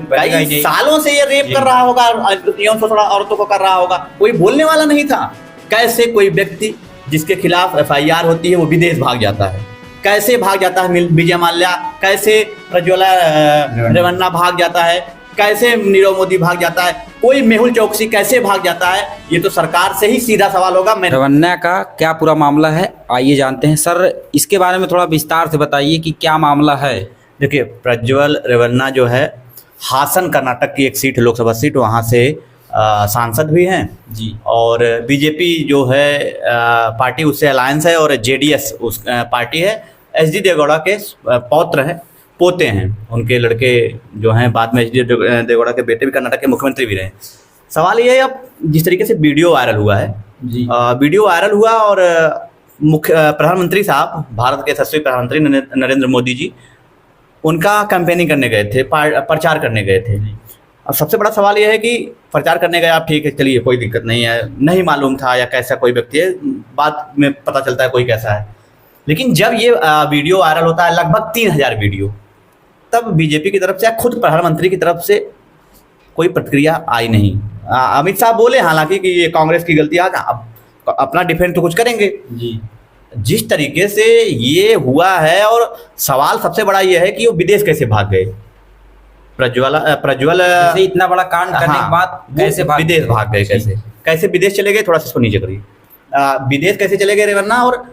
कई सालों से ये रेप कर रहा होगा, यौन शोषण औरतों को कर रहा होगा, कोई बोलने वाला नहीं था। कैसे कोई व्यक्ति जिसके खिलाफ एफआईआर होती है वो विदेश भाग जाता है, कैसे भाग जाता है विजय माल्या, कैसे प्रज्वला रेवन्ना भाग जाता है, कैसे नीरव मोदी भाग जाता है, कोई मेहुल चौकसी कैसे भाग जाता है, ये तो सरकार से ही सीधा सवाल होगा। रेवन्ना का क्या पूरा मामला है, आइए जानते हैं। सर, इसके बारे में थोड़ा विस्तार से बताइए कि क्या मामला है। देखिए, प्रज्वल रेवन्ना जो है हासन कर्नाटक की एक सीट, लोकसभा सीट, वहाँ से सांसद भी हैं जी, और बीजेपी जो है पार्टी उससे अलायंस है, और जेडीएस उस पार्टी है। एच डी देवगौड़ा के पौत्र हैं, पोते हैं, उनके लड़के जो हैं बाद में एच डी देवगौड़ा के बेटे भी कर्नाटक के मुख्यमंत्री भी रहे। सवाल ये है, अब जिस तरीके से वीडियो वायरल हुआ है जी, वीडियो वायरल हुआ और प्रधानमंत्री साहब, भारत के यशस्वी प्रधानमंत्री नरेंद्र मोदी जी उनका कैंपेनिंग करने गए थे, प्रचार करने गए थे। अब सबसे बड़ा सवाल यह है कि प्रचार करने गए आप, ठीक है, चलिए कोई दिक्कत नहीं है, नहीं मालूम था या कैसा कोई व्यक्ति है, बाद में पता चलता है कोई कैसा है। लेकिन जब ये वीडियो वायरल होता है, लगभग 3000 वीडियो, तब बीजेपी की तरफ से या खुद प्रधानमंत्री की तरफ से कोई प्रतिक्रिया आई नहीं। अमित शाह बोले हालांकि कि ये कांग्रेस की गलती है, अब अपना डिफेंड तो कुछ करेंगे जी। जिस तरीके से ये हुआ है, और सवाल सबसे बड़ा ये है कि वो विदेश कैसे भाग गए, प्रज्वल इतना बड़ा कांड करने के बाद कैसे विदेश भाग गए, कैसे विदेश चले गए, थोड़ा सा इसको नीचे करिए। विदेश कैसे चले गए रेवन्ना? और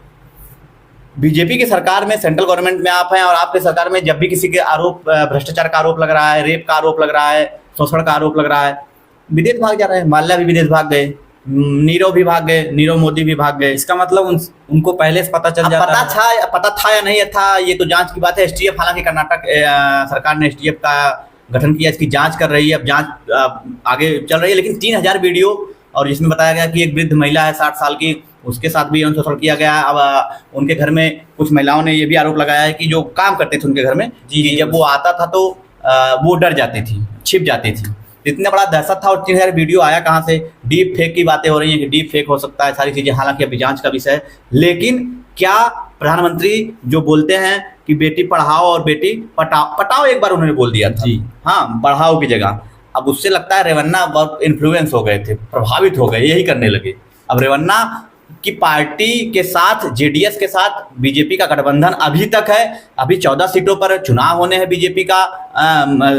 बीजेपी की सरकार में, सेंट्रल गवर्नमेंट में आप हैं, और आपकी सरकार में जब भी किसी के आरोप, भ्रष्टाचार का आरोप लग रहा है, रेप का आरोप लग रहा है, शोषण का आरोप लग रहा है, विदेश भाग जा रहे हैं। माल्या भी विदेश भाग गए, नीरव भी भाग गए, नीरव मोदी भी भाग गए। इसका मतलब उनको पहले से पता चल जाता है। पता था या नहीं था, ये तो जांच की बात है। एसटीएफ, हालांकि कर्नाटक सरकार ने एसटीएफ का गठन किया, इसकी जांच कर रही है, अब जांच आगे चल रही है। लेकिन 3000 वीडियो, और जिसमें बताया गया कि एक वृद्ध महिला है 60 साल की, उसके साथ भी यौन शोषण किया गया। अब उनके घर में कुछ महिलाओं ने ये भी आरोप लगाया है कि जो काम करते थे उनके घर में जी, जब वो आता था तो वो डर जाती थी, छिप जाती थी। इतना बड़ा दहशत था। और 3000 वीडियो आया कहाँ से? डीप फेक की बातें हो रही हैं कि डीप फेक हो सकता है, सारी चीज़ें, हालांकि अभी जांच का विषय है। लेकिन क्या प्रधानमंत्री जो बोलते हैं कि बेटी पढ़ाओ और बेटी पटाओ, एक बार उन्होंने बोल दिया था जी, हाँ, पढ़ाओ की जगह। अब उससे लगता है रेवन्ना बहुत इन्फ्लुएंस हो गए थे, प्रभावित हो गए, यही करने लगे। अब रेवन्ना की पार्टी के साथ, जेडीएस के साथ बीजेपी का गठबंधन अभी तक है। अभी 14 सीटों पर चुनाव होने हैं, बीजेपी का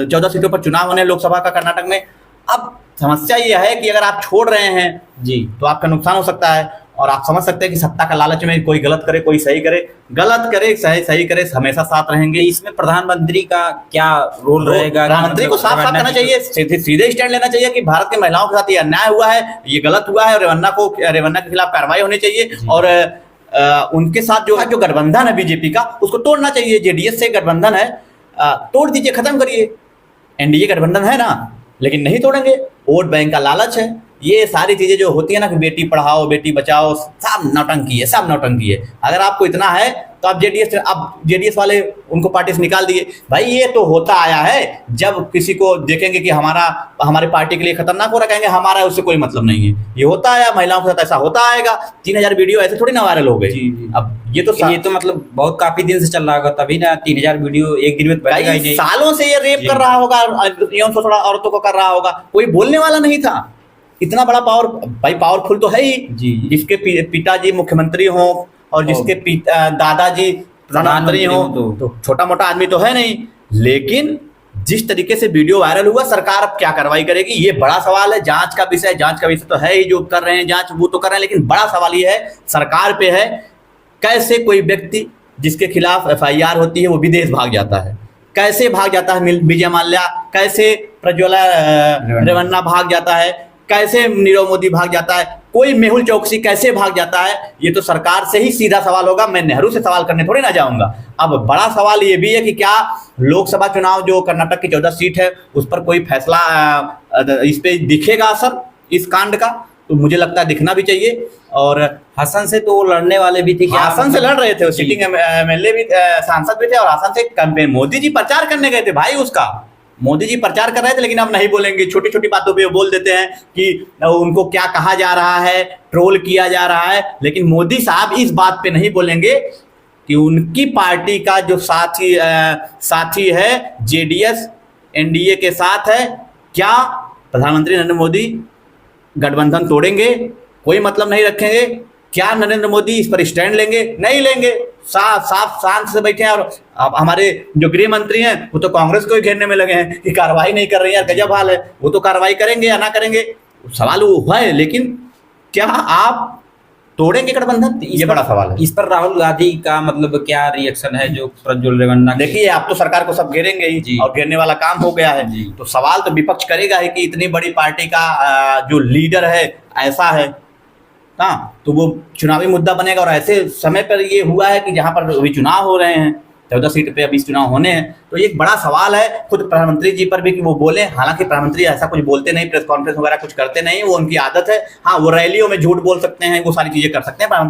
14 सीटों पर चुनाव होने हैं लोकसभा का कर्नाटक में। अब समस्या यह है कि अगर आप छोड़ रहे हैं जी, तो आपका नुकसान हो सकता है। और आप समझ सकते हैं कि सत्ता का लालच में कोई गलत करे, कोई सही करे, गलत करे, सही करे, हमेशा साथ रहेंगे। इसमें प्रधानमंत्री का क्या रोल रहेगा? प्रधानमंत्री को साफ साफ कहना चाहिए, सीधे स्टैंड लेना चाहिए कि भारत के महिलाओं के साथ ये अन्याय हुआ है, ये गलत हुआ है, और रेवन्ना के खिलाफ कार्रवाई होनी चाहिए। और उनके साथ जो गठबंधन है बीजेपी का, उसको तोड़ना चाहिए। जेडीएस से गठबंधन है, तोड़ दीजिए, खत्म करिए। एनडीए गठबंधन है ना, लेकिन नहीं तोड़ेंगे, वोट बैंक का लालच है। ये सारी चीजें जो होती है ना कि बेटी पढ़ाओ बेटी बचाओ, सब नौटंकी है, सब नौटंकी है। अगर आपको इतना है तो आप जेडीएस वाले उनको पार्टी से निकाल दिए। भाई ये तो होता आया है, जब किसी को देखेंगे कि हमारे पार्टी के लिए खतरनाक हो रहा, कहेंगे हमारा उससे कोई मतलब नहीं है। ये होता आया, महिलाओं के साथ ऐसा होता आएगा। 3000 वीडियो ऐसे थोड़ी ना वायरल हो गए। अब ये तो मतलब बहुत काफी दिन से चल रहा होगा, तभी ना 3000 वीडियो एक दिन में बढ़ेगा ही नहीं। सालों से ये रेप कर रहा होगा, यौन शोषण औरतों को कर रहा होगा, कोई बोलने वाला नहीं था। इतना बड़ा पावरफुल तो है ही जी। जिसके पिताजी मुख्यमंत्री हो और जिसके दादाजी प्रधानमंत्री हो, तो छोटा मोटा आदमी तो है नहीं। लेकिन जिस तरीके से वीडियो वायरल हुआ, सरकार अब क्या कार्रवाई करेगी, ये बड़ा सवाल है। जांच का विषय तो है ही, जो कर रहे हैं जांच वो तो कर रहे हैं, लेकिन बड़ा सवाल ये है, सरकार पे है, कैसे कोई व्यक्ति जिसके खिलाफ एफआईआर होती है वो विदेश भाग जाता है, कैसे भाग जाता है विजय माल्या, कैसे प्रज्वला रेवन्ना भाग जाता है, कैसे नीरव मोदी भाग जाता है, कोई मेहुल चौकसी कैसे भाग जाता है। ये तो सरकार से ही सीधा सवाल होगा, मैं नेहरू से सवाल करने थोड़ी ना जाऊंगा। अब बड़ा सवाल ये भी है कि क्या लोकसभा चुनाव जो कर्नाटक की 14 सीट है उस पर कोई फैसला, इस पे दिखेगा असर इस कांड का? तो मुझे लगता है दिखना भी चाहिए। और हासन से तो वो लड़ने वाले भी थे, हासन से लड़ रहे थे, सिटिंग एमएलए भी, सांसद भी थे, और हासन से कैंपेन मोदी जी प्रचार करने गए थे भाई उसका। मोदी जी प्रचार कर रहे थे, लेकिन अब नहीं बोलेंगे। छोटी छोटी बातों पे बोल देते हैं कि उनको क्या कहा जा रहा है, ट्रोल किया जा रहा है, लेकिन मोदी साहब इस बात पे नहीं बोलेंगे कि उनकी पार्टी का जो साथी है जेडीएस, एनडीए के साथ है। क्या प्रधानमंत्री नरेंद्र मोदी गठबंधन तोड़ेंगे, कोई मतलब नहीं रखेंगे? क्या नरेंद्र मोदी इस पर स्टैंड लेंगे? नहीं लेंगे। साफ साफ शांत से बैठे हैं। और अब हमारे जो गृह मंत्री हैं वो तो कांग्रेस को ही घेरने में लगे हैं कि कार्रवाई नहीं कर रही है, गजब हाल है। वो तो कार्रवाई करेंगे या ना करेंगे, सवाल वो है, लेकिन क्या आप तोड़ेंगे गठबंधन? ये बड़ा सवाल है। इस पर राहुल गांधी का मतलब क्या रिएक्शन है, जो प्रज्वल रेवन्ना देखिए, आप तो सरकार को सब घेरेंगे ही और घेरने वाला काम हो गया है, तो सवाल तो विपक्ष करेगा ही कि इतनी बड़ी पार्टी का जो लीडर है ऐसा है, हाँ, तो वो चुनावी मुद्दा बनेगा। और ऐसे समय पर ये हुआ है कि जहाँ पर अभी चुनाव हो रहे हैं, 14 सीट पे अभी चुनाव होने हैं, तो ये एक बड़ा सवाल है खुद प्रधानमंत्री जी पर भी कि वो बोले। हालांकि प्रधानमंत्री ऐसा कुछ बोलते नहीं, प्रेस कॉन्फ्रेंस वगैरह कुछ करते नहीं, वो उनकी आदत है। हाँ, वो रैलियों में झूठ बोल सकते हैं, वो सारी चीजें कर सकते हैं प्रधानमंत्री।